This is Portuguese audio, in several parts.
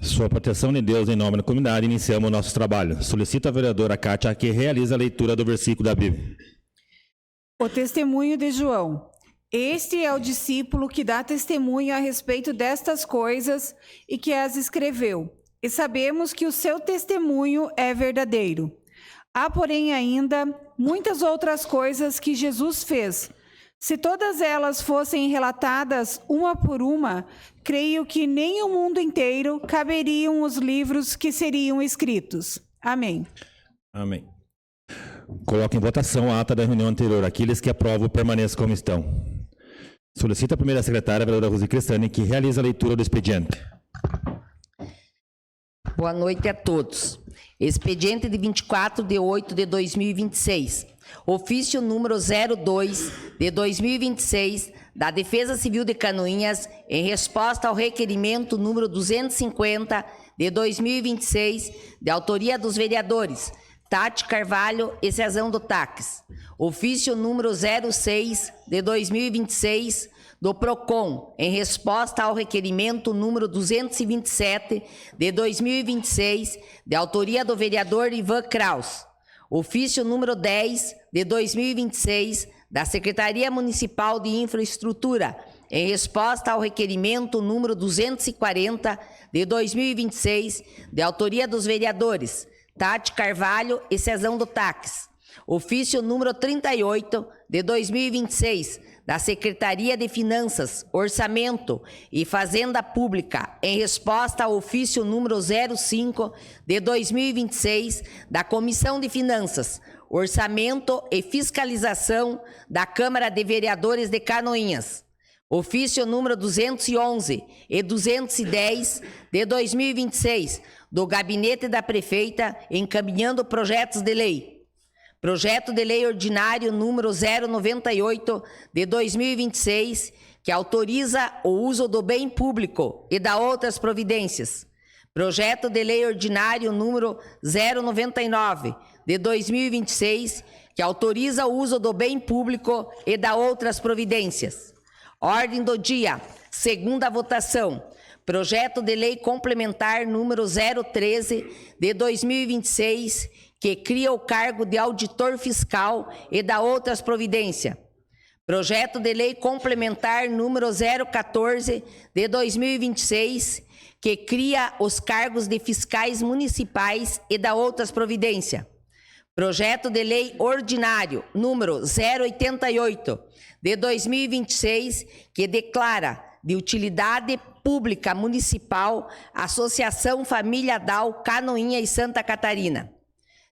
Sua proteção de Deus em nome da comunidade, iniciamos o nosso trabalho. Solicito a vereadora Kátia que realize a leitura do versículo da Bíblia. O testemunho de João. Este é o discípulo que dá testemunho a respeito destas coisas e que as escreveu. E sabemos que o seu testemunho é verdadeiro. Há, porém, ainda muitas outras coisas que Jesus fez. Se todas elas fossem relatadas uma por uma, creio que nem o mundo inteiro caberiam os livros que seriam escritos. Amém. Amém. Coloque em votação a ata da reunião anterior. Aqueles que aprovam permaneçam como estão. Solicito a primeira secretária, a vereadora Rosi Cristani, que realize a leitura do expediente. Boa noite a todos. Expediente de 24/8/2026. Ofício número 02 de 2026 da Defesa Civil de Canoinhas em resposta ao requerimento número 250 de 2026 de autoria dos vereadores Tati Carvalho e Cezão do Taques. Ofício número 06 de 2026 do PROCON, em resposta ao requerimento número 227 de 2026, de autoria do vereador Ivan Kraus. Ofício número 10 de 2026, da Secretaria Municipal de Infraestrutura, em resposta ao requerimento número 240 de 2026, de autoria dos vereadores Tati Carvalho e Cezão do Taques. Ofício número 38 de 2026, da Secretaria de Finanças, Orçamento e Fazenda Pública, em resposta ao ofício número 05 de 2026, da Comissão de Finanças, Orçamento e Fiscalização da Câmara de Vereadores de Canoinhas. Ofício número 211 e 210 de 2026, do Gabinete da Prefeita, encaminhando projetos de lei. Projeto de Lei Ordinário número 098 de 2026, que autoriza o uso do bem público e da outras providências. Projeto de Lei Ordinário número 099 de 2026, que autoriza o uso do bem público e da outras providências. Ordem do dia, segunda votação. Projeto de Lei Complementar número 013 de 2026, que cria o cargo de auditor fiscal e da outras providências. Projeto de Lei Complementar número 014 de 2026, que cria os cargos de fiscais municipais e da outras providências. Projeto de Lei Ordinário número 088 de 2026, que declara de utilidade pública municipal Associação Família Dal Canoinha e Santa Catarina.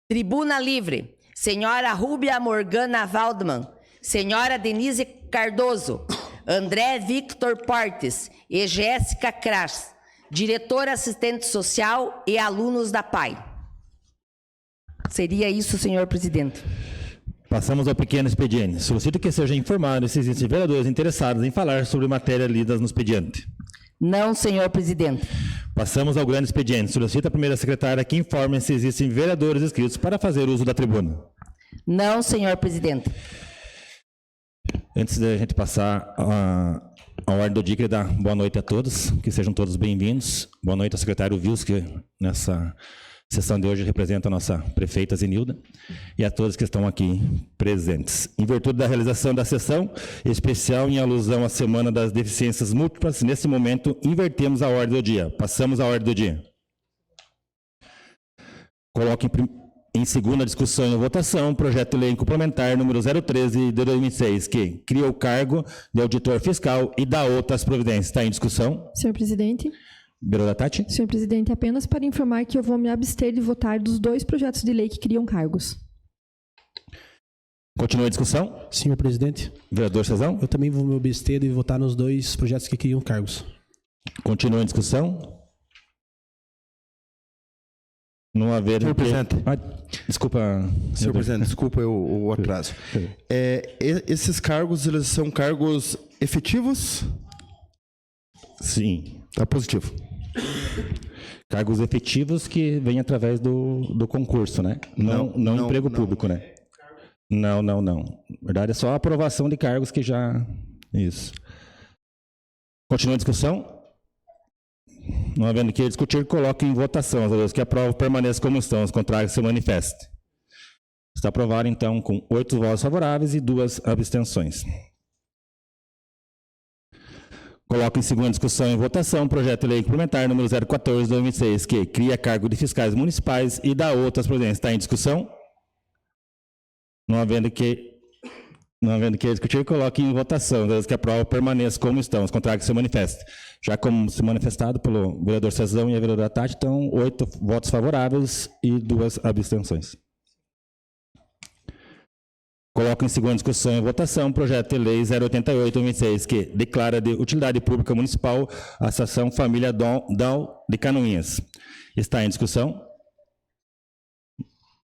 Tribuna Livre, senhora Rúbia Morgana Waldman, senhora Denise Cardoso, André Victor Portes e Jéssica Kras, diretora assistente social e alunos da PAI. Seria isso, senhor presidente. Passamos ao pequeno expediente. Solicito que seja informado se existem vereadores interessados em falar sobre matéria lidas no expediente. Não, senhor presidente. Passamos ao grande expediente. Solicito a primeira secretária que informe se existem vereadores inscritos para fazer uso da tribuna. Não, senhor presidente. Antes da gente passar a ordem do dia, queria dar boa noite a todos, que sejam todos bem-vindos. Boa noite ao secretário Vils, que nessa sessão de hoje representa a nossa prefeita Zenilda, e a todos que estão aqui presentes. Em virtude da realização da sessão especial em alusão à Semana das Deficiências Múltiplas, nesse momento invertemos a ordem do dia. Passamos à ordem do dia. Coloque em segunda discussão e votação o projeto de lei complementar número 013 de 2026, que cria o cargo de auditor fiscal e dá outras providências. Está em discussão? Senhor presidente. Vereadora Tati? Senhor presidente, apenas para informar que eu vou me abster de votar dos dois projetos de lei que criam cargos. Continua a discussão? Senhor presidente. Vereador Cezão? Eu também vou me abster de votar nos dois projetos que criam cargos. Continua a discussão? Não haver... Senhor presidente. Desculpa. Senhor presidente, desculpa o atraso. Esses cargos, eles são cargos efetivos? Sim. Tá positivo. Cargos efetivos que vêm através do concurso, né? Não emprego público, né? Não. Na verdade, é só a aprovação de cargos que já... Isso. Continua a discussão? Não havendo que discutir, coloque em votação. Os vereadores que aprovam permaneçam como estão. Os contrários se manifestem. Está aprovado, então, com 8 votos favoráveis e 2 abstenções. Coloco em segunda discussão e votação o projeto de lei complementar número 014/2026, que cria cargo de fiscais municipais e dá outras providências. Está em discussão? Não havendo que discutir, coloque em votação. Os que aprovam permaneçam como estão. Os contrários se manifestem. Já como se manifestado pelo vereador Cezão e a vereadora Tati, então 8 votos favoráveis e 2 abstenções. Coloco em segunda discussão e votação o projeto de lei 088/2026, que declara de utilidade pública municipal a Associação Família Dal de Canoinhas. Está em discussão?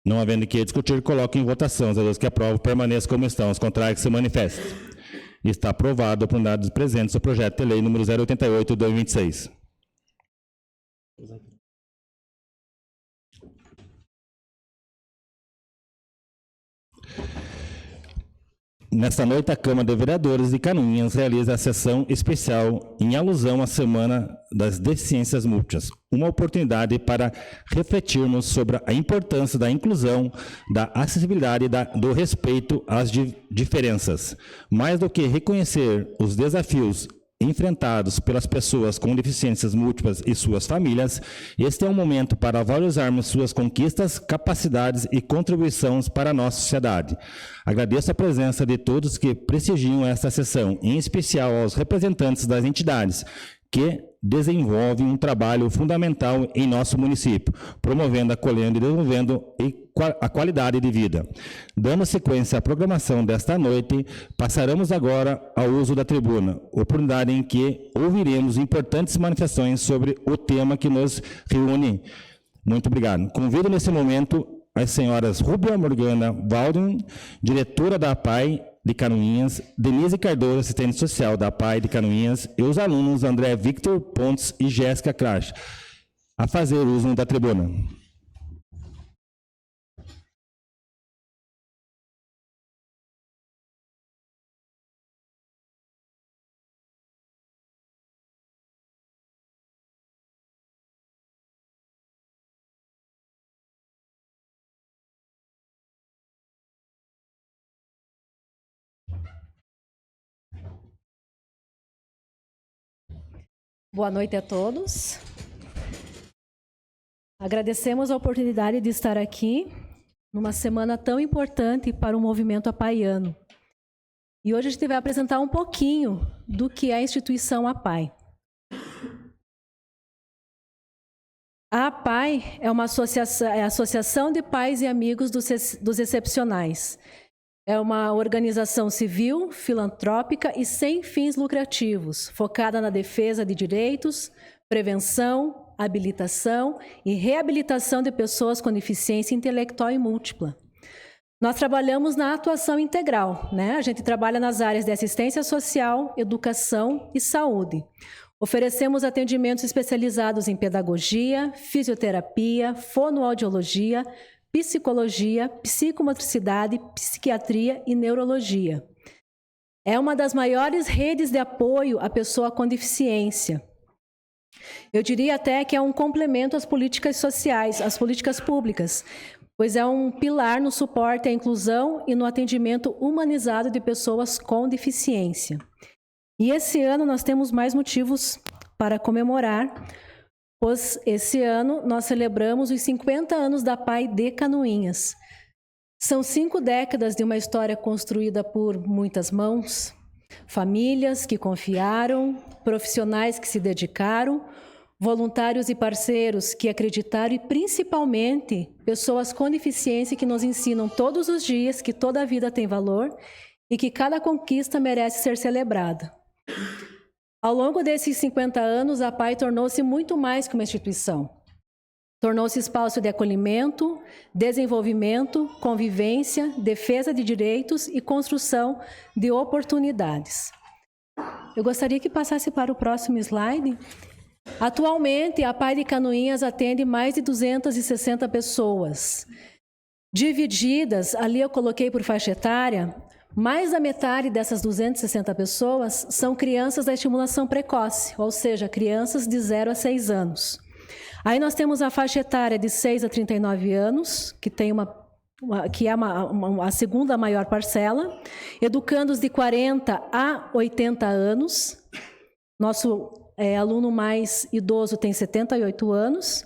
Não havendo que discutir, coloco em votação. Os vereadores que aprovam permaneçam como estão. Os contrários se manifestem. Está aprovado por unidades presentes o projeto de lei número 088/2026. Nesta noite, a Câmara de Vereadores de Canoinhas realiza a sessão especial em alusão à Semana das Deficiências Múltiplas, uma oportunidade para refletirmos sobre a importância da inclusão, da acessibilidade e do respeito às diferenças. Mais do que reconhecer os desafios enfrentados pelas pessoas com deficiências múltiplas e suas famílias, este é um momento para valorizarmos suas conquistas, capacidades e contribuições para a nossa sociedade. Agradeço a presença de todos que prestigiam esta sessão, em especial aos representantes das entidades que desenvolvem um trabalho fundamental em nosso município, promovendo, acolhendo e desenvolvendo a qualidade de vida. Dando sequência à programação desta noite, passaremos agora ao uso da tribuna, oportunidade em que ouviremos importantes manifestações sobre o tema que nos reúne. Muito obrigado. Convido nesse momento as senhoras Rúbia Morgana Waldman, diretora da APAI de Canoinhas, Denise Cardoso, assistente social da APAI de Canoinhas, e os alunos André Victor Pontes e Jéssica Crash, a fazer uso da tribuna. Boa noite a todos. Agradecemos a oportunidade de estar aqui numa semana tão importante para o movimento apaiano. E hoje a gente vai apresentar um pouquinho do que é a instituição APAI. A APAI é uma associação, a Associação de Pais e Amigos dos Excepcionais. É uma organização civil, filantrópica e sem fins lucrativos, focada na defesa de direitos, prevenção, habilitação e reabilitação de pessoas com deficiência intelectual e múltipla. Nós trabalhamos na atuação integral, né? A gente trabalha nas áreas de assistência social, educação e saúde. Oferecemos atendimentos especializados em pedagogia, fisioterapia, fonoaudiologia, psicologia, psicomotricidade, psiquiatria e neurologia. É uma das maiores redes de apoio à pessoa com deficiência. Eu diria até que é um complemento às políticas sociais, às políticas públicas, pois é um pilar no suporte à inclusão e no atendimento humanizado de pessoas com deficiência. E esse ano nós temos mais motivos para comemorar, pois esse ano nós celebramos os 50 anos da APAI de Canoinhas. São 5 décadas de uma história construída por muitas mãos, famílias que confiaram, profissionais que se dedicaram, voluntários e parceiros que acreditaram e, principalmente, pessoas com deficiência que nos ensinam todos os dias que toda a vida tem valor e que cada conquista merece ser celebrada. Ao longo desses 50 anos, a APAI tornou-se muito mais que uma instituição. Tornou-se espaço de acolhimento, desenvolvimento, convivência, defesa de direitos e construção de oportunidades. Eu gostaria que passasse para o próximo slide. Atualmente, a APAI de Canoinhas atende mais de 260 pessoas. Divididas, ali eu coloquei por faixa etária, Mais da metade dessas 260 pessoas são crianças da estimulação precoce, ou seja, crianças de 0 a 6 anos. Aí nós temos a faixa etária de 6 a 39 anos, que tem que é a segunda maior parcela, educandos de 40 a 80 anos. Nosso aluno mais idoso tem 78 anos.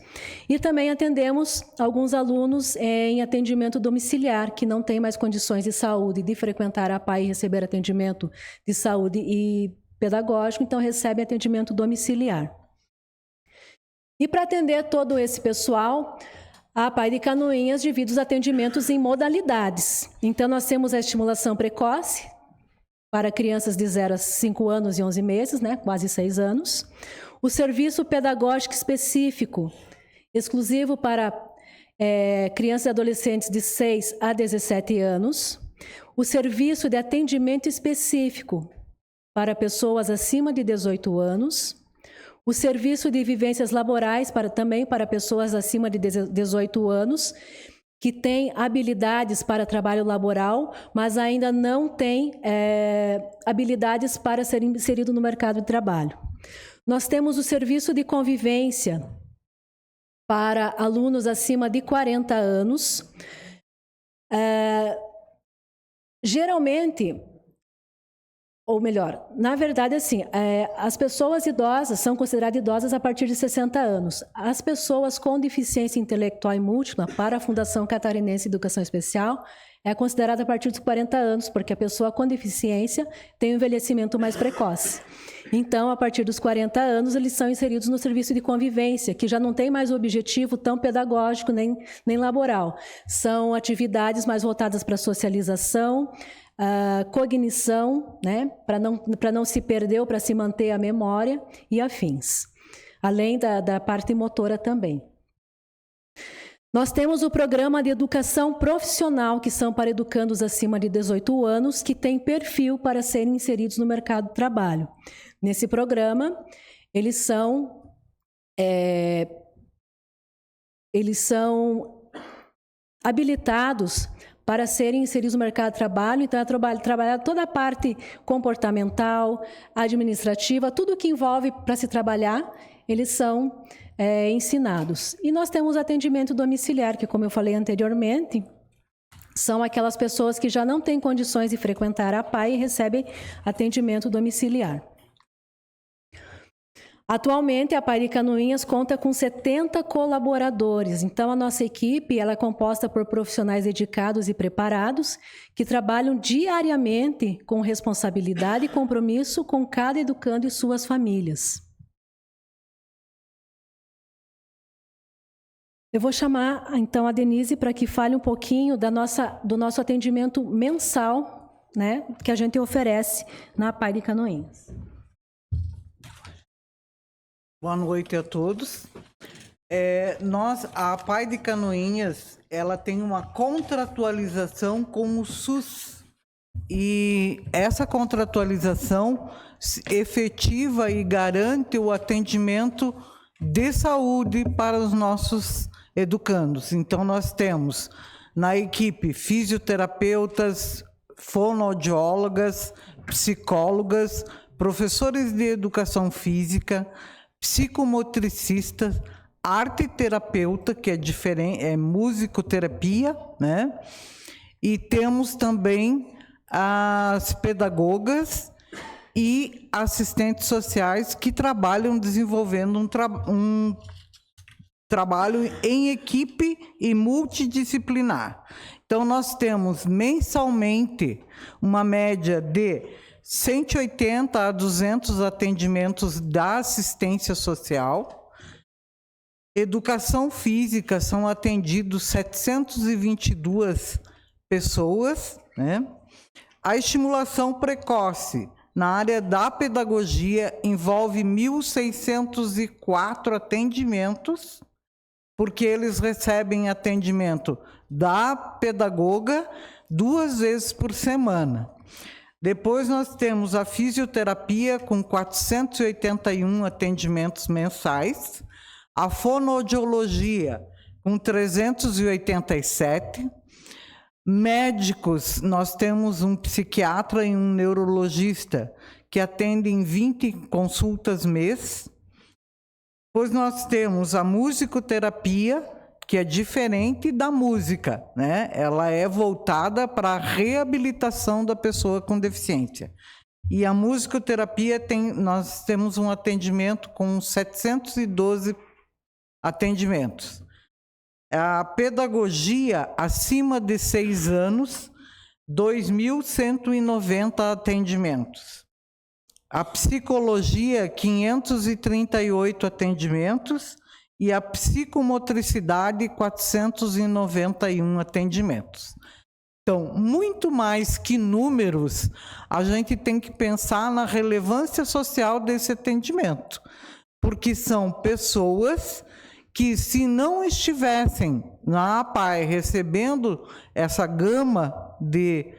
E também atendemos alguns alunos em atendimento domiciliar, que não têm mais condições de saúde de frequentar a APAE e receber atendimento de saúde e pedagógico, então recebem atendimento domiciliar. E para atender todo esse pessoal, a APAE de Canoinhas divide os atendimentos em modalidades. Então, nós temos a estimulação precoce, para crianças de 0 a 5 anos e 11 meses, né, quase 6 anos. O serviço pedagógico específico, exclusivo para crianças e adolescentes de 6 a 17 anos. O serviço de atendimento específico para pessoas acima de 18 anos. O serviço de vivências laborais também para pessoas acima de 18 anos, que tem habilidades para trabalho laboral, mas ainda não tem habilidades para ser inserido no mercado de trabalho. Nós temos o serviço de convivência para alunos acima de 40 anos. Geralmente, ou melhor, na verdade, assim, as pessoas idosas são consideradas idosas a partir de 60 anos. As pessoas com deficiência intelectual e múltipla, para a Fundação Catarinense de Educação Especial, é considerada a partir dos 40 anos, porque a pessoa com deficiência tem um envelhecimento mais precoce. Então, a partir dos 40 anos, eles são inseridos no serviço de convivência, que já não tem mais o objetivo tão pedagógico nem laboral. São atividades mais voltadas para a socialização, cognição, né, para não se perder ou para se manter a memória e afins, além da parte motora também. Nós temos o programa de educação profissional, que são para educandos acima de 18 anos, que tem perfil para serem inseridos no mercado de trabalho. Nesse programa, eles são habilitados para serem inseridos no mercado de trabalho. Então, trabalhar toda a parte comportamental, administrativa, tudo que envolve para se trabalhar, eles são ensinados. E nós temos atendimento domiciliar, que, como eu falei anteriormente, são aquelas pessoas que já não têm condições de frequentar a APAE e recebem atendimento domiciliar. Atualmente, a APAE de Canoinhas conta com 70 colaboradores. Então, a nossa equipe ela é composta por profissionais dedicados e preparados que trabalham diariamente com responsabilidade e compromisso com cada educando e suas famílias. Eu vou chamar, então, a Denise para que fale um pouquinho do nosso atendimento mensal, né, que a gente oferece na APAE de Canoinhas. Boa noite a todos. A APAE de Canoinhas, ela tem uma contratualização com o SUS. E essa contratualização efetiva e garante o atendimento de saúde para os nossos educandos. Então, nós temos na equipe fisioterapeutas, fonoaudiólogas, psicólogas, professores de educação física, psicomotricistas, arteterapeuta, que é diferente, é musicoterapia, né? E temos também as pedagogas e assistentes sociais que trabalham desenvolvendo um trabalho em equipe e multidisciplinar. Então, nós temos mensalmente uma média de 180 a 200 atendimentos da assistência social. Educação física, são atendidos 722 pessoas, né? A estimulação precoce, na área da pedagogia, envolve 1.604 atendimentos, porque eles recebem atendimento da pedagoga 2 vezes por semana. Depois nós temos a fisioterapia com 481 atendimentos mensais, a fonoaudiologia com 387, Médicos, nós temos um psiquiatra e um neurologista que atendem 20 consultas mês. Pois nós temos a musicoterapia, que é diferente da música, né? Ela é voltada para a reabilitação da pessoa com deficiência. E a musicoterapia nós temos um atendimento com 712 atendimentos. A pedagogia acima de 6 anos, 2.190 atendimentos. A psicologia, 538 atendimentos. E a psicomotricidade, 491 atendimentos. Então, muito mais que números, a gente tem que pensar na relevância social desse atendimento. Porque são pessoas que, se não estivessem na APAE recebendo essa gama de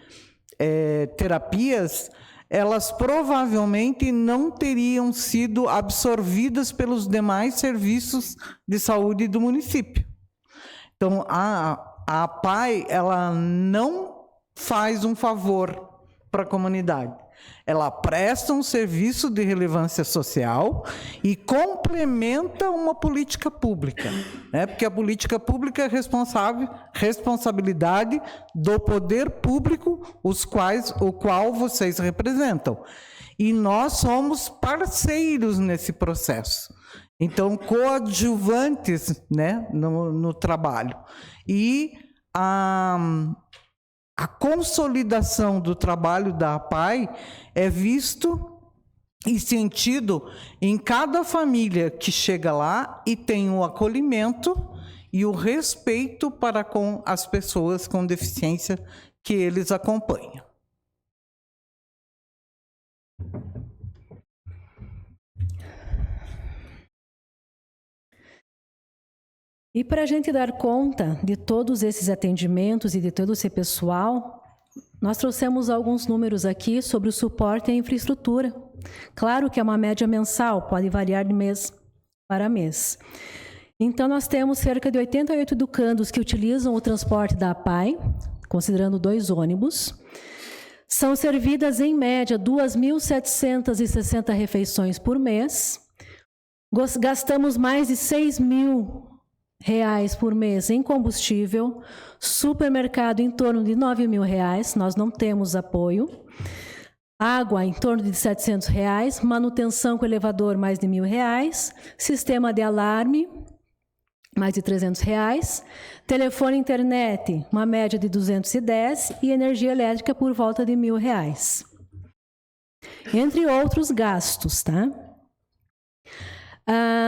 terapias, elas provavelmente não teriam sido absorvidas pelos demais serviços de saúde do município. Então, a APAE, ela não faz um favor para a comunidade. Ela presta um serviço de relevância social e complementa uma política pública, né? Porque a política pública é responsabilidade do poder público, o qual vocês representam. E nós somos parceiros nesse processo. Então, coadjuvantes, né, no trabalho. E a consolidação do trabalho da APAE é visto e sentido em cada família que chega lá e tem o acolhimento e o respeito para com as pessoas com deficiência que eles acompanham. E para a gente dar conta de todos esses atendimentos e de todo esse pessoal, nós trouxemos alguns números aqui sobre o suporte à infraestrutura. Claro que é uma média mensal, pode variar de mês para mês. Então, nós temos cerca de 88 educandos que utilizam o transporte da APAE, considerando 2 ônibus. São servidas, em média, 2.760 refeições por mês. Gastamos mais de R$6.000 por mês em combustível, supermercado em torno de R$9.000, nós não temos apoio, água em torno de R$700, manutenção com elevador mais de R$1.000, sistema de alarme mais de R$300, telefone e internet uma média de 210 e energia elétrica por volta de R$1.000, entre outros gastos, tá?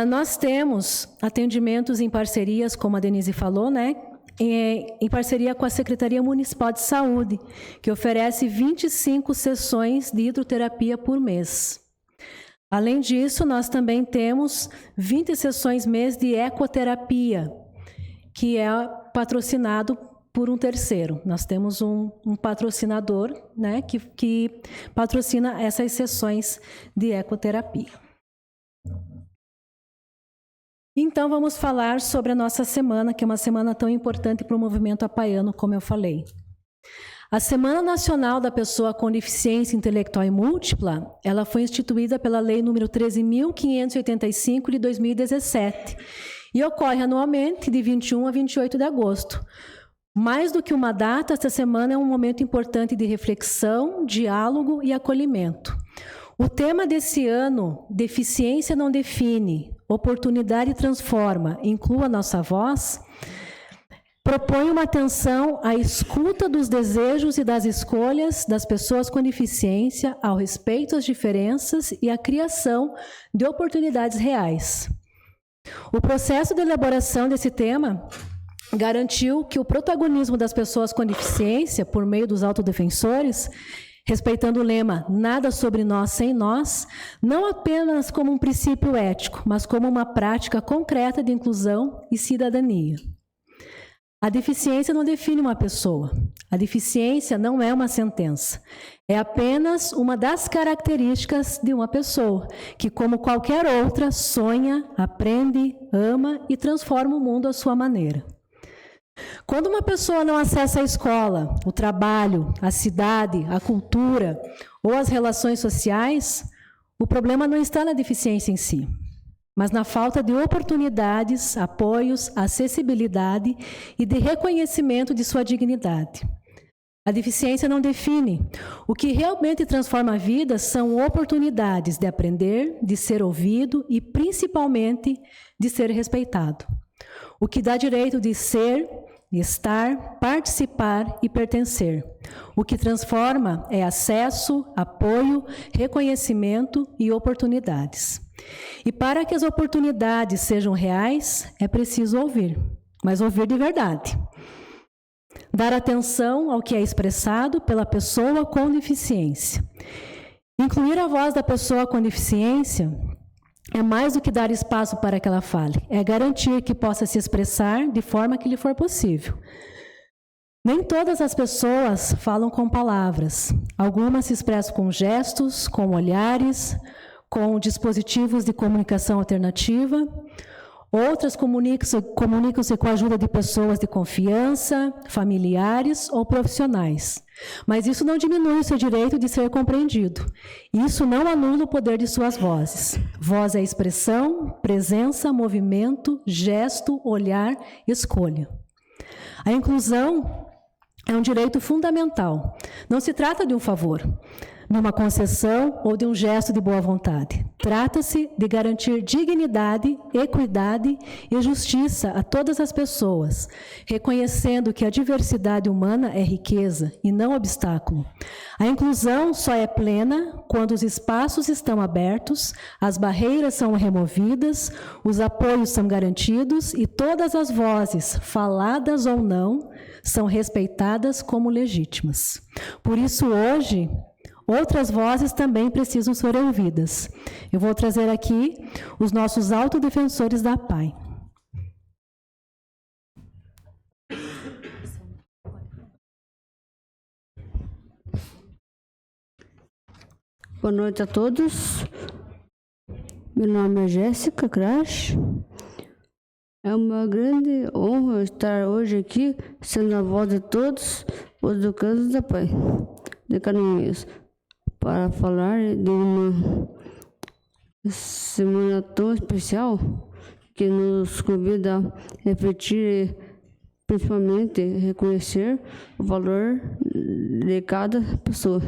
Nós temos atendimentos em parcerias, como a Denise falou, né? Em parceria com a Secretaria Municipal de Saúde, que oferece 25 sessões de hidroterapia por mês. Além disso, nós também temos 20 sessões mês de ecoterapia, que é patrocinado por um terceiro. Nós temos um patrocinador, né, que patrocina essas sessões de ecoterapia. Então, vamos falar sobre a nossa semana, que é uma semana tão importante para o movimento apaiano, como eu falei. A Semana Nacional da Pessoa com Deficiência Intelectual e Múltipla, ela foi instituída pela Lei número 13.585 de 2017 e ocorre anualmente de 21 a 28 de agosto. Mais do que uma data, esta semana é um momento importante de reflexão, diálogo e acolhimento. O tema desse ano, Deficiência não define, oportunidade transforma, inclua nossa voz, propõe uma atenção à escuta dos desejos e das escolhas das pessoas com deficiência, ao respeito às diferenças e à criação de oportunidades reais. O processo de elaboração desse tema garantiu que o protagonismo das pessoas com deficiência, por meio dos autodefensores, respeitando o lema "Nada sobre nós sem nós", não apenas como um princípio ético, mas como uma prática concreta de inclusão e cidadania. A deficiência não define uma pessoa. A deficiência não é uma sentença. É apenas uma das características de uma pessoa, que, como qualquer outra, sonha, aprende, ama e transforma o mundo à sua maneira. Quando uma pessoa não acessa a escola, o trabalho, a cidade, a cultura ou as relações sociais, o problema não está na deficiência em si, mas na falta de oportunidades, apoios, acessibilidade e de reconhecimento de sua dignidade. A deficiência não define. O que realmente transforma a vida são oportunidades de aprender, de ser ouvido e, principalmente, de ser respeitado. O que dá direito de ser, estar, participar e pertencer. O que transforma é acesso, apoio, reconhecimento e oportunidades. E para que as oportunidades sejam reais, é preciso ouvir, mas ouvir de verdade. Dar atenção ao que é expressado pela pessoa com deficiência. Incluir a voz da pessoa com deficiência é mais do que dar espaço para que ela fale, é garantir que possa se expressar de forma que lhe for possível. Nem todas as pessoas falam com palavras. Algumas se expressam com gestos, com olhares, com dispositivos de comunicação alternativa. Outras comunicam-se com a ajuda de pessoas de confiança, familiares ou profissionais. Mas isso não diminui o seu direito de ser compreendido. Isso não anula o poder de suas vozes. Voz é expressão, presença, movimento, gesto, olhar, escolha. A inclusão é um direito fundamental. Não se trata de um favor, de uma concessão ou de um gesto de boa vontade. Trata-se de garantir dignidade, equidade e justiça a todas as pessoas, reconhecendo que a diversidade humana é riqueza e não obstáculo. A inclusão só é plena quando os espaços estão abertos, as barreiras são removidas, os apoios são garantidos e todas as vozes, faladas ou não, são respeitadas como legítimas. Por isso, hoje, outras vozes também precisam ser ouvidas. Eu vou trazer aqui os nossos autodefensores da PAI. Boa noite a todos. Meu nome é Jéssica Crash. É uma grande honra estar hoje aqui, sendo a voz de todos os educandos da PAI de Canoinhas, para falar de uma semana tão especial que nos convida a refletir e, principalmente, reconhecer o valor de cada pessoa.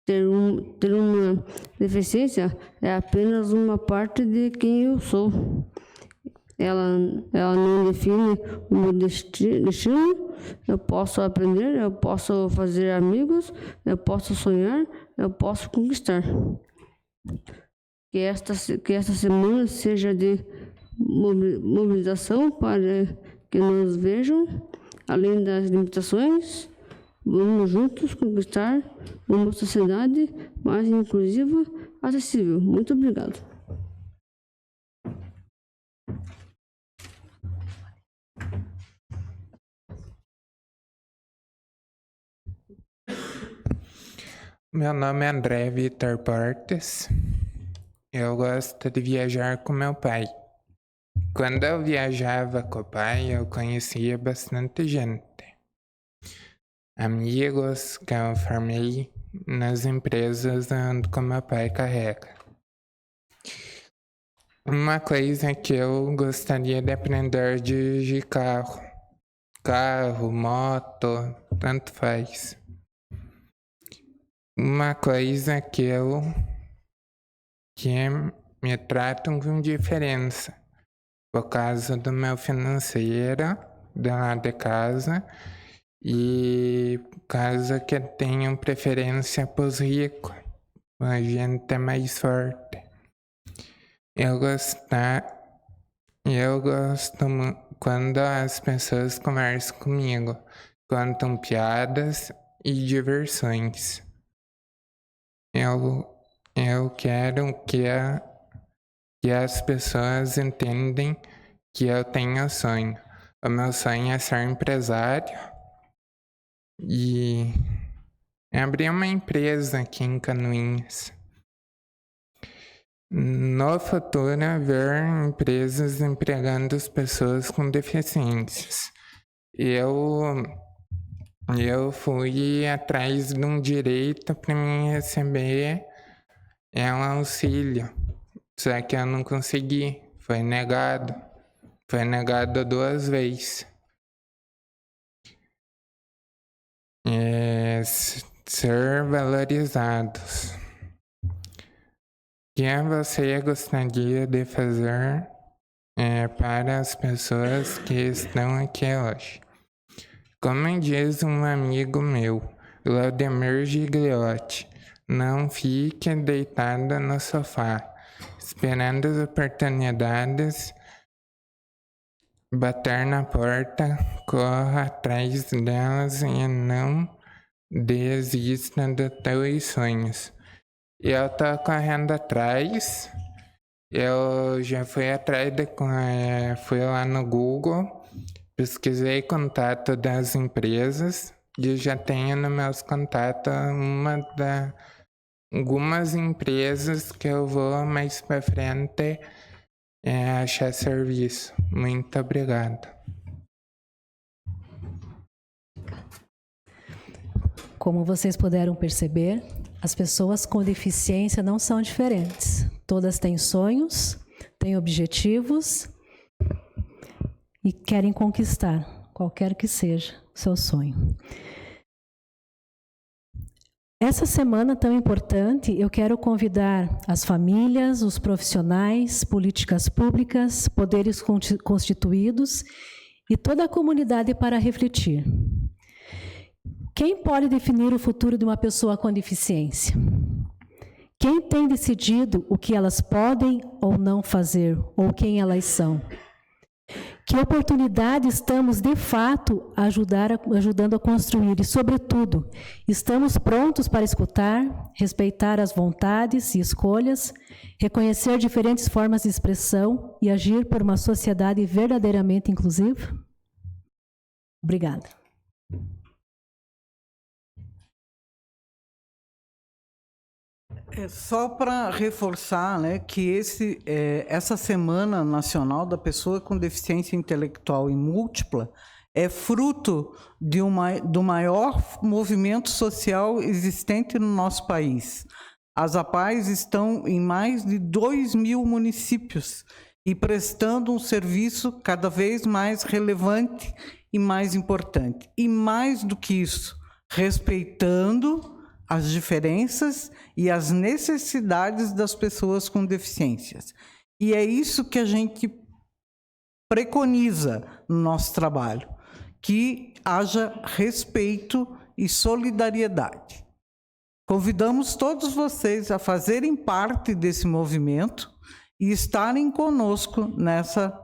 Ter uma deficiência é apenas uma parte de quem eu sou. Ela não define o meu destino. Eu posso aprender, eu posso fazer amigos, eu posso sonhar, eu posso conquistar. Que esta semana seja de mobilização para que nos vejam, além das limitações. Vamos juntos conquistar uma sociedade mais inclusiva, acessível. Muito obrigado. Meu nome é André Vitor Portes. Eu gosto de viajar com meu pai. Quando eu viajava com o pai, eu conhecia bastante gente. Amigos que eu formei nas empresas onde o meu pai carrega. Uma coisa que eu gostaria de aprender de dirigir carro, moto, tanto faz. Uma coisa que me tratam com diferença, por causa do meu financeiro, do lado de casa, e por causa que tenho preferência para os ricos, a gente é mais forte. Eu gosto quando as pessoas conversam comigo, contam piadas e diversões. Eu quero que as pessoas entendam que eu tenho sonho. O meu sonho é ser empresário e abrir uma empresa aqui em Canoinhas. No futuro, ver empresas empregando as pessoas com deficiências. eu fui atrás de um direito para mim receber um auxílio, só que eu não consegui, foi negado 2 vezes. Ser valorizados. O que você gostaria de fazer para as pessoas que estão aqui hoje? Como diz um amigo meu, Laudemir Gigliotti, não fique deitada no sofá, esperando as oportunidades bater na porta, corra atrás delas e não desista dos teus sonhos. Eu tô correndo atrás, eu já fui atrás fui lá no Google, pesquisei contato das empresas e já tenho nos meus contatos algumas empresas que eu vou mais para frente achar serviço. Muito obrigado. Como vocês puderam perceber, as pessoas com deficiência não são diferentes. Todas têm sonhos, têm objetivos e querem conquistar, qualquer que seja o seu sonho. Essa semana tão importante, eu quero convidar as famílias, os profissionais, políticas públicas, poderes constituídos e toda a comunidade para refletir. Quem pode definir o futuro de uma pessoa com deficiência? Quem tem decidido o que elas podem ou não fazer, ou quem elas são? Que oportunidade estamos, de fato, ajudando a construir e, sobretudo, estamos prontos para escutar, respeitar as vontades e escolhas, reconhecer diferentes formas de expressão e agir por uma sociedade verdadeiramente inclusiva? Obrigada. Só para reforçar, né, que essa Semana Nacional da Pessoa com Deficiência Intelectual e Múltipla é fruto do maior movimento social existente no nosso país. As APAES estão em mais de 2.000 municípios e prestando um serviço cada vez mais relevante e mais importante. E mais do que isso, respeitando as diferenças e as necessidades das pessoas com deficiências. E é isso que a gente preconiza no nosso trabalho, que haja respeito e solidariedade. Convidamos todos vocês a fazerem parte desse movimento e estarem conosco nessa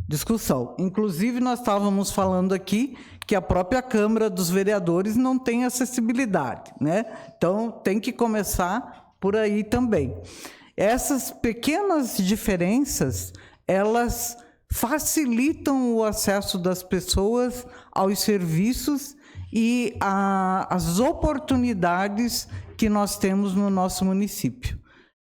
discussão. Inclusive, nós estávamos falando aqui que a própria Câmara dos Vereadores não tem acessibilidade, né? Então, tem que começar por aí também. Essas pequenas diferenças, elas facilitam o acesso das pessoas aos serviços e às oportunidades que nós temos no nosso município.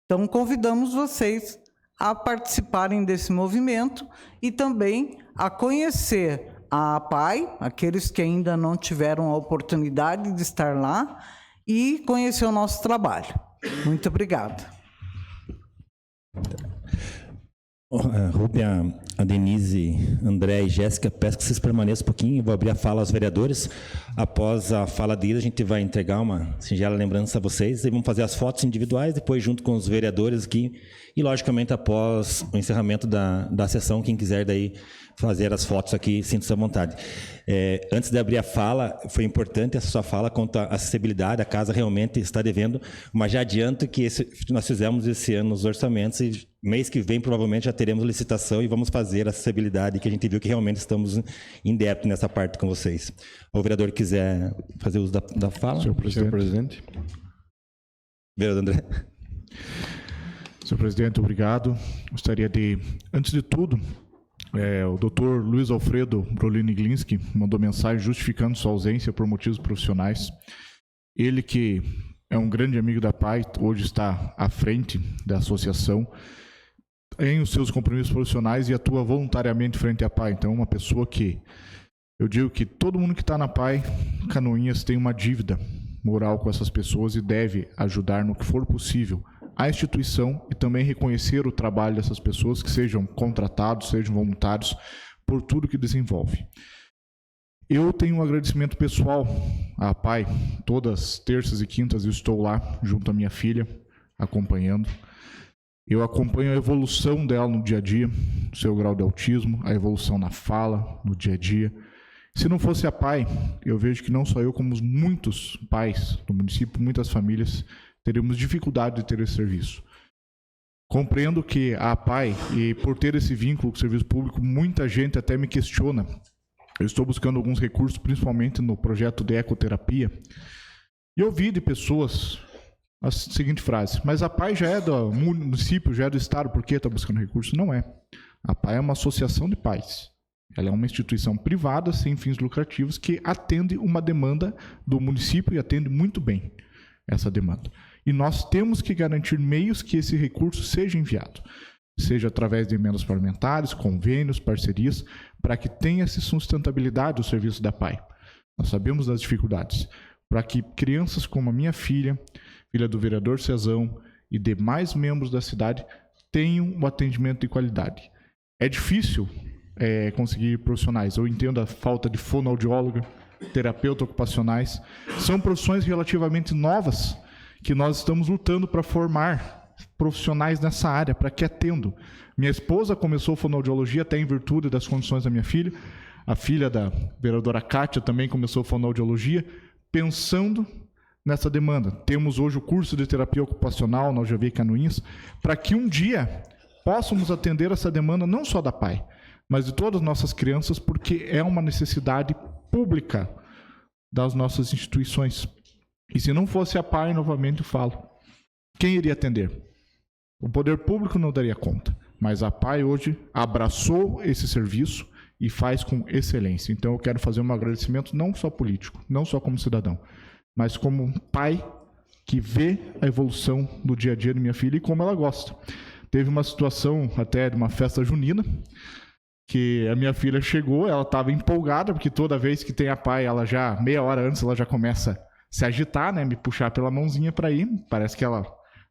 Então, convidamos vocês a participarem desse movimento e também a conhecer a APAE, aqueles que ainda não tiveram a oportunidade de estar lá, e conhecer o nosso trabalho. Muito obrigado. Rúbia, a Denise, André e Jéssica, peço que vocês permaneçam um pouquinho, vou abrir a fala aos vereadores. Após a fala deles, a gente vai entregar uma singela lembrança a vocês e vamos fazer as fotos individuais, depois junto com os vereadores aqui, e logicamente após o encerramento da sessão, quem quiser daí fazer as fotos aqui, sinta-se à vontade. Antes de abrir a fala, foi importante essa sua fala quanto à acessibilidade, a casa realmente está devendo, mas já adianto que nós fizemos esse ano os orçamentos e mês que vem provavelmente já teremos licitação e vamos fazer a acessibilidade, que a gente viu que realmente estamos em débito nessa parte com vocês. O vereador quiser fazer uso da fala? Senhor presidente. Vereador André. Senhor presidente, obrigado. Gostaria de, antes de tudo, o doutor Luiz Alfredo Brolini Glinski mandou mensagem justificando sua ausência por motivos profissionais. Ele, que é um grande amigo da PAI, hoje está à frente da associação, em os seus compromissos profissionais e atua voluntariamente frente à PAI. Então, uma pessoa que Eu digo que todo mundo que está na PAI Canoinhas tem uma dívida moral com essas pessoas e deve ajudar no que for possível a instituição e também reconhecer o trabalho dessas pessoas, que sejam contratados, sejam voluntários, por tudo que desenvolve. Eu tenho um agradecimento pessoal à PAI. Todas terças e quintas eu estou lá, junto à minha filha, acompanhando. Eu acompanho a evolução dela no dia a dia, o seu grau de autismo, a evolução na fala, no dia a dia. Se não fosse a PAI, eu vejo que não só eu, como muitos pais do município, muitas famílias, teríamos dificuldade de ter esse serviço. Compreendo que a PAI, e por ter esse vínculo com o serviço público, muita gente até me questiona. Eu estou buscando alguns recursos, principalmente no projeto de ecoterapia, e ouvi de pessoas a seguinte frase: mas a PAI já é do município, já é do estado, por que está buscando recursos? Não é. A PAI é uma associação de pais. Ela é uma instituição privada, sem fins lucrativos, que atende uma demanda do município e atende muito bem essa demanda. E nós temos que garantir meios que esse recurso seja enviado, seja através de emendas parlamentares, convênios, parcerias, para que tenha essa sustentabilidade o serviço da PAI. Nós sabemos das dificuldades, para que crianças como a minha filha, filha do vereador Cezão e demais membros da cidade tenham um atendimento de qualidade. É difícil conseguir profissionais. Eu entendo a falta de fonoaudióloga, terapeuta ocupacionais. São profissões relativamente novas que nós estamos lutando para formar profissionais nessa área, para que atendam. Minha esposa começou fonoaudiologia até em virtude das condições da minha filha. A filha da vereadora Kátia também começou fonoaudiologia, pensando nessa demanda. Temos hoje o curso de terapia ocupacional na UGV Canoinhas, para que um dia possamos atender essa demanda não só da PAI, mas de todas as nossas crianças, porque é uma necessidade pública das nossas instituições. E se não fosse a PAI, novamente eu falo, quem iria atender? O poder público não daria conta, mas a PAI hoje abraçou esse serviço e faz com excelência. Então eu quero fazer um agradecimento não só político, não só como cidadão, mas como um pai que vê a evolução do dia a dia de minha filha e como ela gosta. Teve uma situação até de uma festa junina, que a minha filha chegou, ela estava empolgada, porque toda vez que tem a PAI, ela já, meia hora antes, ela já começa a se agitar, né, me puxar pela mãozinha para ir. Parece que ela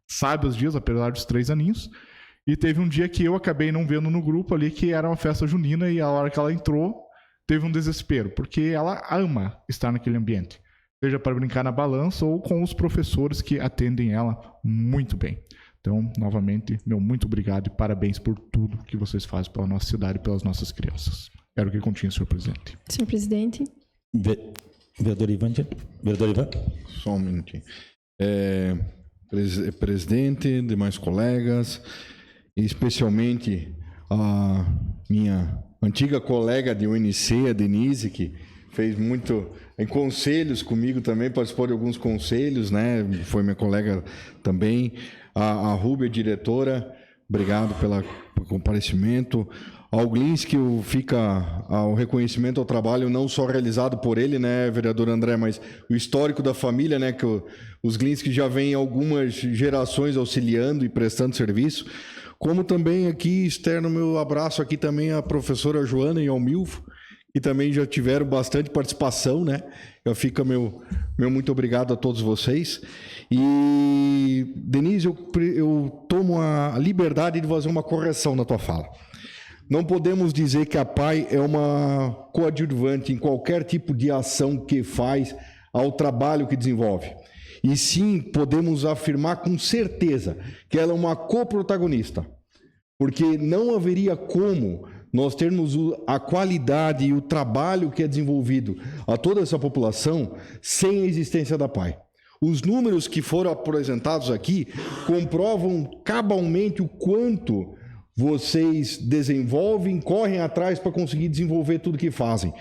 sabe os dias, apesar dos 3 aninhos. E teve um dia que eu acabei não vendo no grupo ali, que era uma festa junina, e a hora que ela entrou, teve um desespero, porque ela ama estar naquele ambiente, seja para brincar na balança ou com os professores que atendem ela muito bem. Então, novamente, meu muito obrigado e parabéns por tudo que vocês fazem pela nossa cidade e pelas nossas crianças. Era o que continha, senhor presidente. Senhor presidente. Vereador Ivan. Vereador Ivan. Só um minutinho. Presidente, demais colegas, e especialmente a minha antiga colega de UNC, a Denise, que fez muito em conselhos comigo também, participou de alguns conselhos, né? Foi minha colega também. A Rúbia, diretora, obrigado pelo comparecimento. Ao Glinski, fica o reconhecimento ao trabalho não só realizado por ele, né, vereador André, mas o histórico da família, né, que os Glinski já vêm algumas gerações auxiliando e prestando serviço, como também aqui externo meu abraço aqui também à professora Joana e ao Milfo, que também já tiveram bastante participação, né? Já fica meu muito obrigado a todos vocês. E, Denise, eu tomo a liberdade de fazer uma correção na tua fala. Não podemos dizer que a PAI é uma coadjuvante em qualquer tipo de ação que faz ao trabalho que desenvolve. E sim, podemos afirmar com certeza que ela é uma coprotagonista, porque não haveria como nós termos a qualidade e o trabalho que é desenvolvido a toda essa população sem a existência da PAI. Os números que foram apresentados aqui comprovam cabalmente o quanto vocês desenvolvem, correm atrás para conseguir desenvolver tudo que fazem.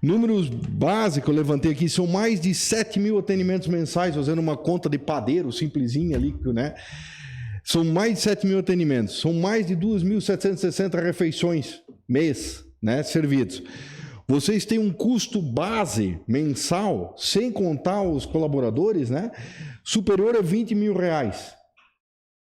Números básicos eu levantei aqui, são mais de 7 mil atendimentos mensais, fazendo uma conta de padeiro simplesinha ali, né? São mais de 7 mil atendimentos, são mais de 2.760 refeições mês, né, servidos. Vocês têm um custo base mensal, sem contar os colaboradores, né, superior a R$20 mil.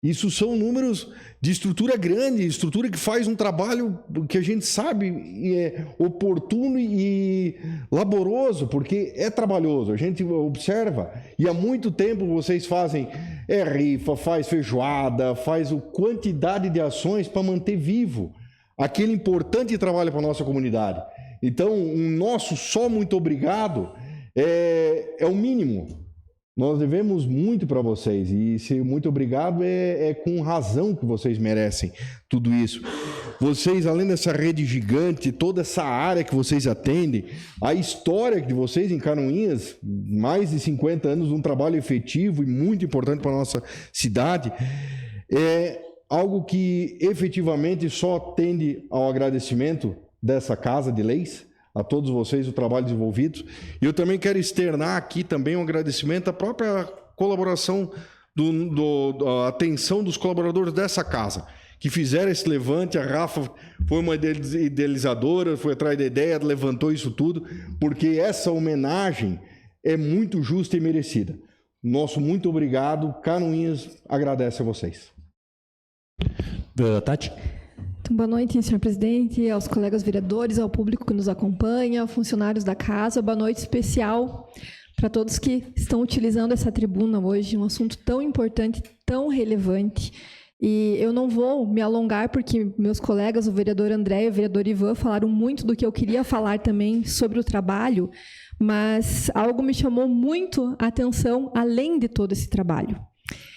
Isso são números de estrutura grande, estrutura que faz um trabalho que a gente sabe é oportuno e laboroso, porque é trabalhoso, a gente observa, e há muito tempo vocês fazem rifa, faz feijoada, faz quantidade de ações para manter vivo aquele importante trabalho para a nossa comunidade. Então, um nosso só muito obrigado é o mínimo. Nós devemos muito para vocês, e ser muito obrigado é com razão que vocês merecem tudo isso. Vocês, além dessa rede gigante, toda essa área que vocês atendem, a história de vocês em Canoinhas, mais de 50 anos de um trabalho efetivo e muito importante para a nossa cidade, é algo que efetivamente só tende ao agradecimento dessa Casa de Leis, a todos vocês o trabalho desenvolvido. E eu também quero externar aqui também um agradecimento à própria colaboração, a atenção dos colaboradores dessa casa, que fizeram esse levante. A Rafa foi uma idealizadora, foi atrás da ideia, levantou isso tudo, porque essa homenagem é muito justa e merecida. Nosso muito obrigado. Canoinhas agradece a vocês. Tati? Boa noite, senhor presidente, aos colegas vereadores, ao público que nos acompanha, funcionários da casa. Boa noite especial para todos que estão utilizando essa tribuna hoje, um assunto tão importante, tão relevante. E eu não vou me alongar, porque meus colegas, o vereador André e o vereador Ivan, falaram muito do que eu queria falar também sobre o trabalho, mas algo me chamou muito a atenção, além de todo esse trabalho.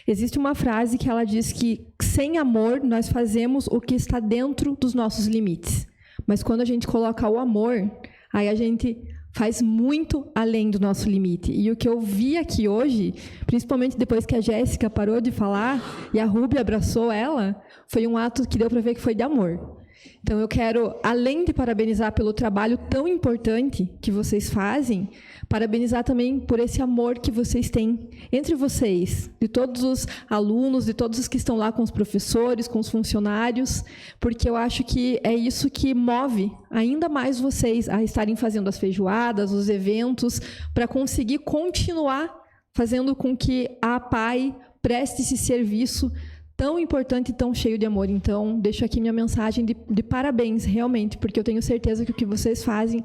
Existe uma frase que ela diz que sem amor nós fazemos o que está dentro dos nossos limites. Mas quando a gente coloca o amor, aí a gente faz muito além do nosso limite. E o que eu vi aqui hoje, principalmente depois que a Jéssica parou de falar e a Rúbia abraçou ela, foi um ato que deu para ver que foi de amor. Então eu quero, além de parabenizar pelo trabalho tão importante que vocês fazem, parabenizar também por esse amor que vocês têm entre vocês, de todos os alunos, de todos os que estão lá com os professores, com os funcionários, porque eu acho que é isso que move ainda mais vocês a estarem fazendo as feijoadas, os eventos, para conseguir continuar fazendo com que a APAI preste esse serviço tão importante e tão cheio de amor. Então, deixo aqui minha mensagem de parabéns, realmente, porque eu tenho certeza que o que vocês fazem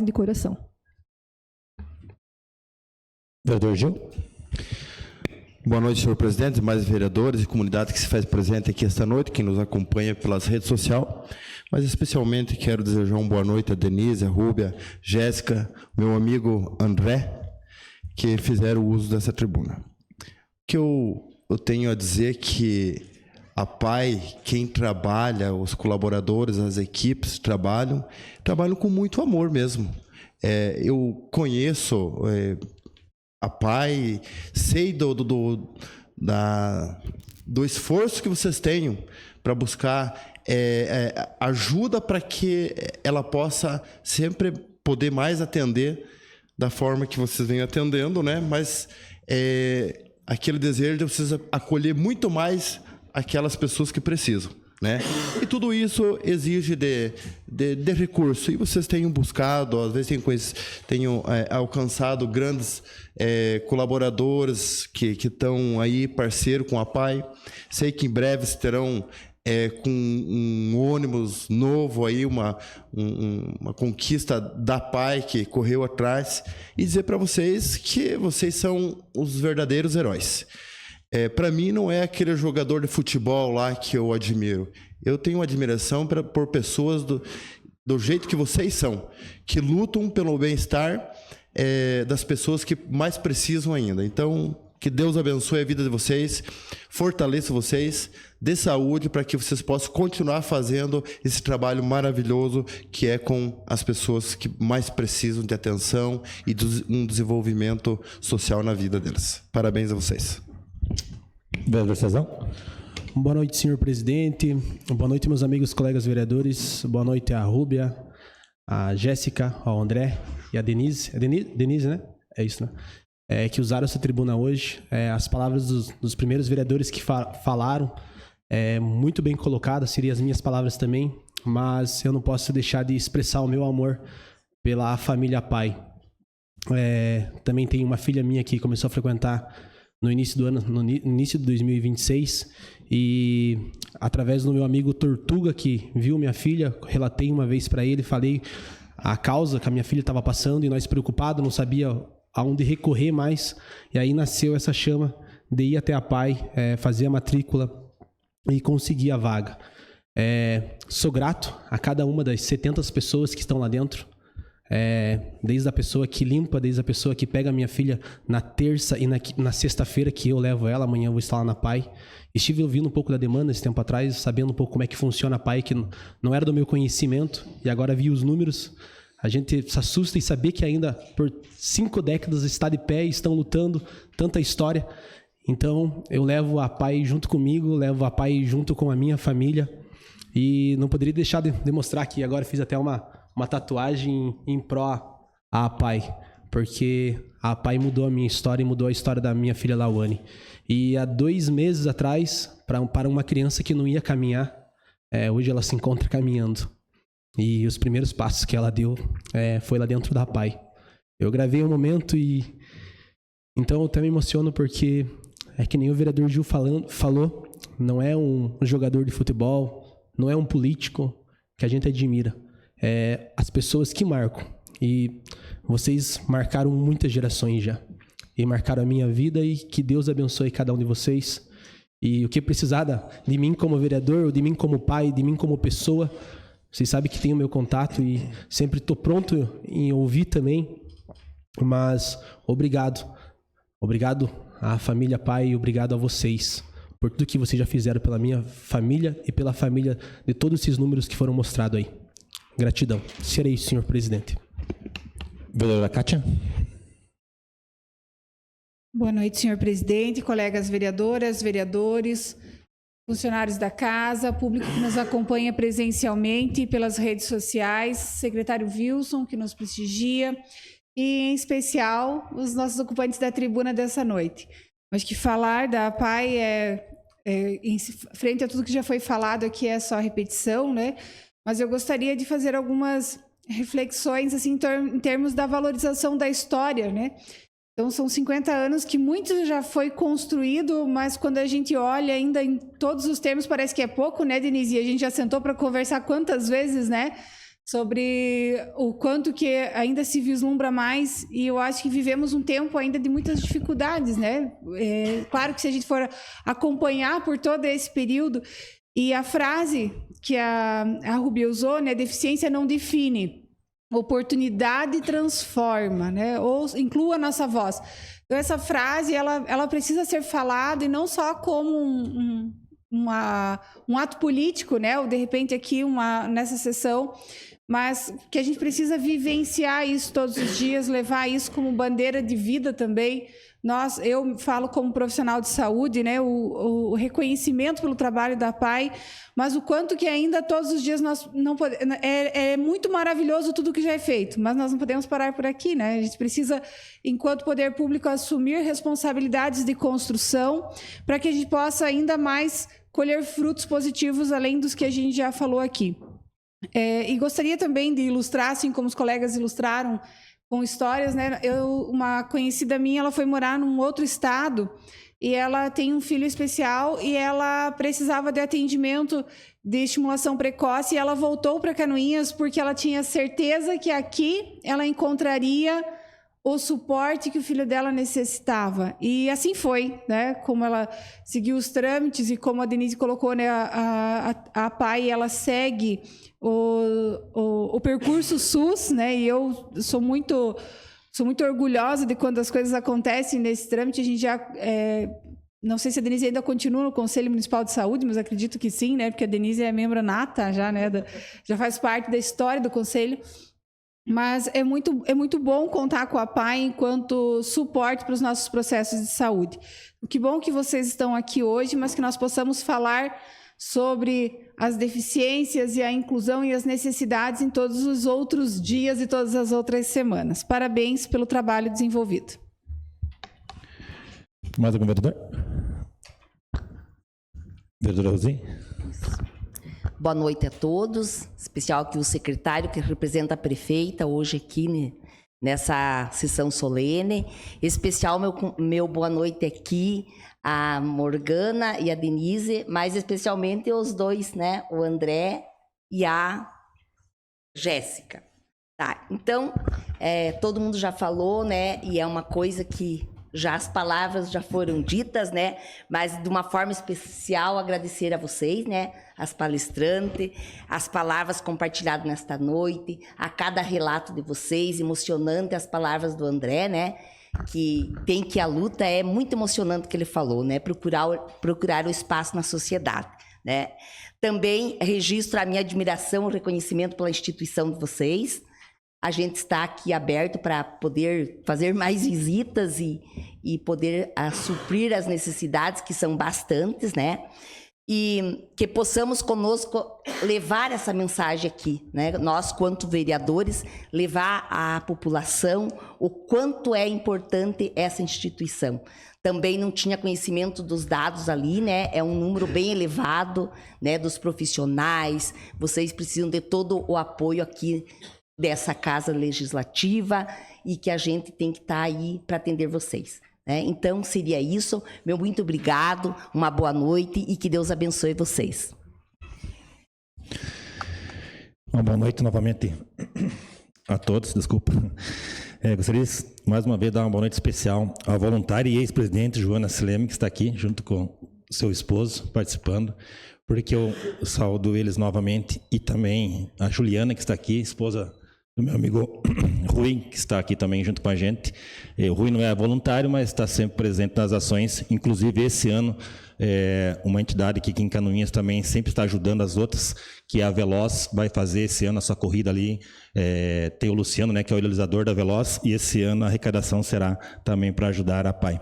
de coração. Vereador Gil. Boa noite, senhor presidente, mais vereadores e comunidade que se faz presente aqui esta noite, quem nos acompanha pelas redes sociais, mas especialmente quero desejar uma boa noite a Denise, a Rúbia, Jéssica, meu amigo André, que fizeram uso dessa tribuna. Que eu tenho a dizer que a PAI, quem trabalha, os colaboradores, as equipes trabalham com muito amor mesmo. Eu conheço a PAI, sei do esforço que vocês têm para buscar ajuda para que ela possa sempre poder mais atender da forma que vocês vêm atendendo, né? Mas aquele desejo de vocês acolher muito mais aquelas pessoas que precisam, né? E tudo isso exige de recurso. E vocês têm buscado, às vezes tenham alcançado grandes colaboradores que estão aí parceiro com a PAI. Sei que em breve terão com um ônibus novo aí, uma conquista da PAI que correu atrás, e dizer para vocês que vocês são os verdadeiros heróis. Para mim não é aquele jogador de futebol lá que eu admiro. Eu tenho admiração por pessoas do jeito que vocês são, que lutam pelo bem-estar das pessoas que mais precisam ainda. Então, que Deus abençoe a vida de vocês, fortaleça vocês, dê saúde para que vocês possam continuar fazendo esse trabalho maravilhoso que é com as pessoas que mais precisam de atenção e de um desenvolvimento social na vida deles. Parabéns a vocês. Vereador Cezão. Boa noite, senhor presidente. Boa noite, meus amigos, colegas vereadores. Boa noite a Rúbia, a Jéssica, ao André e a Denise. É Denise, né? É isso, né? Que usaram essa tribuna hoje. As palavras dos primeiros vereadores que falaram, muito bem colocadas, seriam as minhas palavras também, mas eu não posso deixar de expressar o meu amor pela família PAI. Também tenho uma filha minha que começou a frequentar no início do ano, no início de 2026, e através do meu amigo Tortuga, que viu minha filha, relatei uma vez para ele, falei a causa que a minha filha estava passando, e nós preocupados, não sabia aonde recorrer mais, e aí nasceu essa chama de ir até a PAI, fazer a matrícula e conseguir a vaga. Sou grato a cada uma das 70 pessoas que estão lá dentro, desde a pessoa que limpa, desde a pessoa que pega a minha filha na terça e na sexta-feira que eu levo ela, amanhã eu vou estar lá na PAI. Estive ouvindo um pouco da demanda esse tempo atrás, sabendo um pouco como é que funciona a PAI, que não era do meu conhecimento, e agora vi os números. A gente se assusta em saber que ainda por 5 décadas está de pé e estão lutando, tanta história. Então eu levo a PAI junto comigo, levo a PAI junto com a minha família, e não poderia deixar de mostrar aqui, agora fiz até uma tatuagem em pró à PAI, porque a PAI mudou a minha história e mudou a história da minha filha Lawane. E há 2 meses atrás, para uma criança que não ia caminhar, hoje ela se encontra caminhando. E os primeiros passos que ela deu foi lá dentro da PAI. Eu gravei um momento e... Então eu até me emociono porque é que nem o vereador Gil falou, não é um jogador de futebol, não é um político que a gente admira. As pessoas que marcam. E vocês marcaram muitas gerações já. E marcaram a minha vida, e que Deus abençoe cada um de vocês. E o que precisar de mim como vereador, ou de mim como pai, de mim como pessoa, vocês sabem que tem o meu contato e sempre estou pronto em ouvir também. Mas obrigado. Obrigado à família PAI e obrigado a vocês por tudo que vocês já fizeram pela minha família e pela família de todos esses números que foram mostrados aí. Gratidão. Serei, senhor presidente. Vereadora Kátia. Boa noite, senhor presidente, colegas vereadoras, vereadores, funcionários da casa, público que nos acompanha presencialmente pelas redes sociais, secretário Wilson, que nos prestigia, e, em especial, os nossos ocupantes da tribuna dessa noite. Acho que falar da PAI em frente a tudo que já foi falado aqui, é só repetição, né? Mas eu gostaria de fazer algumas reflexões assim, em termos da valorização da história, né? Então, são 50 anos que muito já foi construído, mas quando a gente olha ainda em todos os termos, parece que é pouco, né, Denise? E a gente já sentou para conversar quantas vezes, né? Sobre o quanto que ainda se vislumbra mais, e eu acho que vivemos um tempo ainda de muitas dificuldades, né? Claro que se a gente for acompanhar por todo esse período, e a frase que a Rubi usou, né, deficiência não define, oportunidade transforma, né? Ou inclua a nossa voz. Então, essa frase, ela precisa ser falada, e não só como um ato político, né? Ou, de repente, aqui nessa sessão, mas que a gente precisa vivenciar isso todos os dias, levar isso como bandeira de vida também. Eu falo como profissional de saúde, né, o reconhecimento pelo trabalho da PAI, mas o quanto que ainda todos os dias nós não podemos... É muito maravilhoso tudo que já é feito, mas nós não podemos parar por aqui, né? A gente precisa, enquanto poder público, assumir responsabilidades de construção para que a gente possa ainda mais colher frutos positivos, além dos que a gente já falou aqui. E gostaria também de ilustrar, assim como os colegas ilustraram, com histórias, né? Uma conhecida minha, ela foi morar num outro estado e ela tem um filho especial e ela precisava de atendimento de estimulação precoce, e ela voltou para Canoinhas porque ela tinha certeza que aqui ela encontraria o suporte que o filho dela necessitava. E assim foi, né? Como ela seguiu os trâmites e como a Denise colocou, né? A PAI, ela segue o percurso SUS, né? E eu sou muito orgulhosa de quando as coisas acontecem nesse trâmite. A gente já... não sei se a Denise ainda continua no Conselho Municipal de Saúde, mas acredito que sim, né? Porque a Denise é membro nata já, né? Já faz parte da história do Conselho. Mas é muito bom contar com a PAI enquanto suporte para os nossos processos de saúde. Que bom que vocês estão aqui hoje, mas que nós possamos falar sobre as deficiências e a inclusão e as necessidades em todos os outros dias e todas as outras semanas. Parabéns pelo trabalho desenvolvido. Mais algum vereador? Vereadora Rosi? Boa noite a todos, em especial aqui o secretário que representa a prefeita hoje aqui, né, nessa sessão solene. Em especial, meu boa noite aqui a Morgana e a Denise, mas especialmente os dois, né? O André e a Jéssica. Tá, então, todo mundo já falou, né? E é uma coisa que já as palavras já foram ditas, né? Mas de uma forma especial agradecer a vocês, né? As palestrantes, as palavras compartilhadas nesta noite, a cada relato de vocês, emocionante as palavras do André, né? Que a luta é muito emocionante que ele falou, né? Procurar o espaço na sociedade, né? Também registro a minha admiração e reconhecimento pela instituição de vocês. A gente está aqui aberto para poder fazer mais visitas e poder suprir as necessidades, que são bastantes, né? E que possamos conosco levar essa mensagem aqui, né? Nós, quanto vereadores, levar à população o quanto é importante essa instituição. Também não tinha conhecimento dos dados ali, né? É um número bem elevado, né? Dos profissionais. Vocês precisam de todo o apoio aqui dessa Casa Legislativa e que a gente tem que estar aí para atender vocês, né? Então, seria isso. Meu muito obrigado, uma boa noite e que Deus abençoe vocês. Uma boa noite novamente a todos, desculpa. Gostaria mais uma vez de dar uma boa noite especial à voluntária e ex-presidente Joana Sleme, que está aqui junto com seu esposo participando, porque eu saúdo eles novamente, e também a Juliana, que está aqui, esposa do meu amigo Rui, que está aqui também junto com a gente. O Rui não é voluntário, mas está sempre presente nas ações. Inclusive, esse ano, uma entidade aqui em Canoinhas também sempre está ajudando as outras, que é a Veloz, vai fazer esse ano a sua corrida ali. Tem o Luciano, né, que é o idealizador da Veloz, e esse ano a arrecadação será também para ajudar a PAI.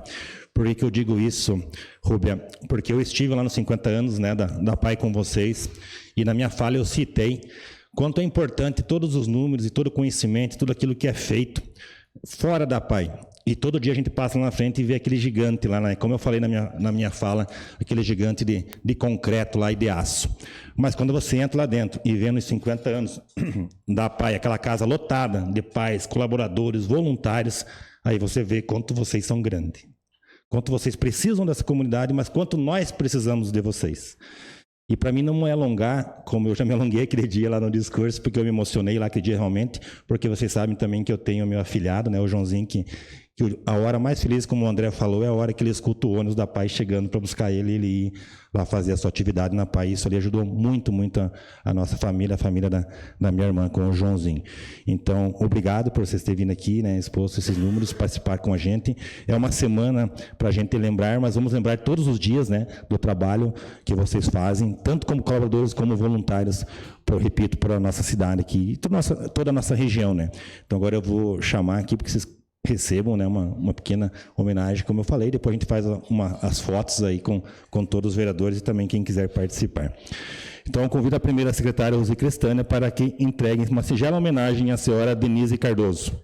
Por que eu digo isso, Rúbia? Porque eu estive lá nos 50 anos, né, da PAI com vocês, e na minha fala eu citei quanto é importante todos os números e todo o conhecimento, tudo aquilo que é feito fora da PAI. E todo dia a gente passa lá na frente e vê aquele gigante lá, né? Como eu falei na minha fala, aquele gigante de concreto lá e de aço. Mas quando você entra lá dentro e vê nos 50 anos da PAI, aquela casa lotada de pais, colaboradores, voluntários, aí você vê quanto vocês são grandes. Quanto vocês precisam dessa comunidade, mas quanto nós precisamos de vocês. E para mim não é alongar, como eu já me alonguei aquele dia lá no discurso, porque eu me emocionei lá aquele dia realmente, porque vocês sabem também que eu tenho meu afilhado, né, o Joãozinho, que a hora mais feliz, como o André falou, é a hora que ele escuta o ônibus da PAI chegando para buscar ele ir lá fazer a sua atividade na PAI. Isso ali ajudou muito, muito a nossa família, a família da minha irmã com o Joãozinho. Então, obrigado por vocês terem vindo aqui, né, exposto esses números, participar com a gente. É uma semana para a gente lembrar, mas vamos lembrar todos os dias, né, do trabalho que vocês fazem, tanto como colaboradores como voluntários, repito, para a nossa cidade aqui, e toda a nossa região, né. Então, agora eu vou chamar aqui, porque vocês recebam, né, uma pequena homenagem, como eu falei. Depois a gente faz as fotos aí com todos os vereadores e também quem quiser participar. Então, eu convido a primeira secretária, Rosi Crestânia, para que entregue uma singela homenagem à senhora Denise Cardoso.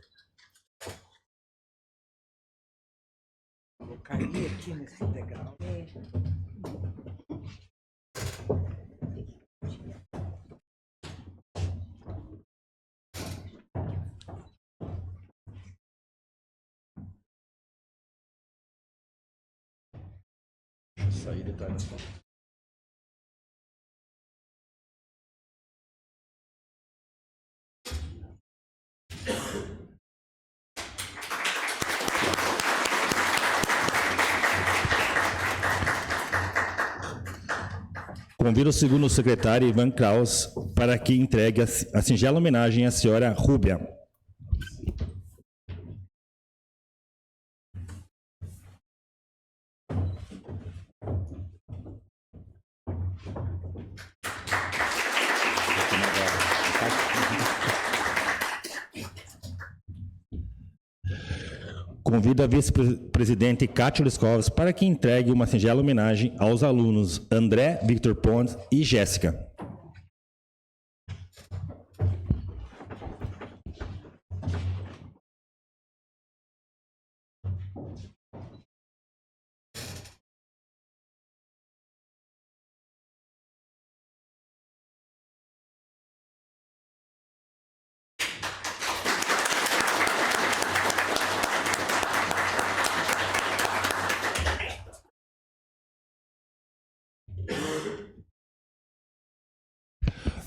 Vou cair aqui nesse degrau. Sair detalhes. Convido o segundo secretário, Ivan Kraus, para que entregue a singela homenagem à senhora Rúbia. Convido a vice-presidente Cátia Liscovas para que entregue uma singela homenagem aos alunos André, Victor Pontes e Jéssica.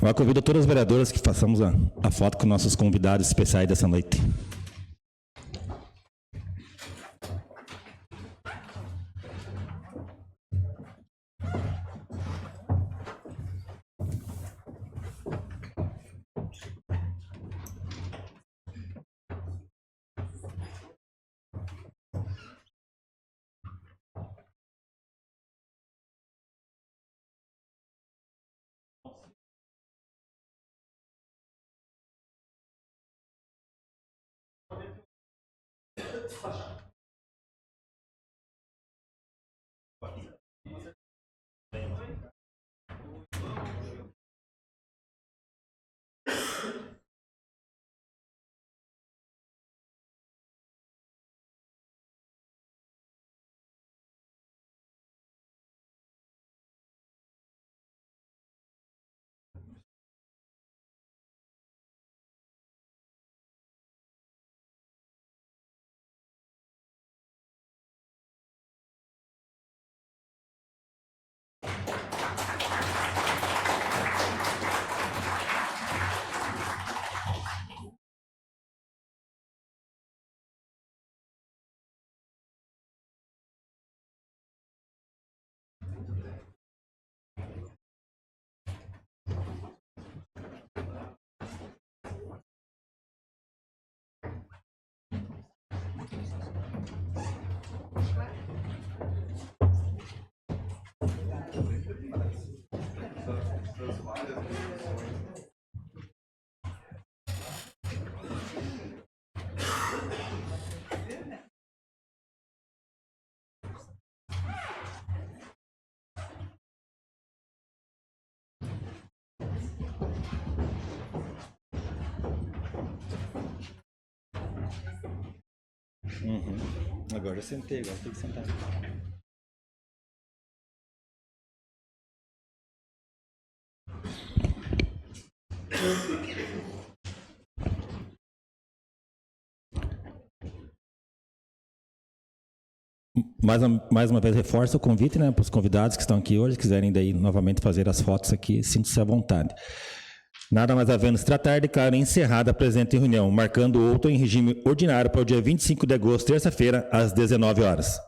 Eu convido todas as vereadoras que façamos a foto com nossos convidados especiais dessa noite. Agora eu sentei, agora tem que sentar. Mais uma vez reforço o convite, né, para os convidados que estão aqui hoje, se quiserem daí novamente fazer as fotos aqui, sintam-se à vontade. Nada mais havendo se tratar, declaro encerrada a presente reunião, marcando outra em regime ordinário para o dia 25 de agosto, terça-feira, às 19 horas.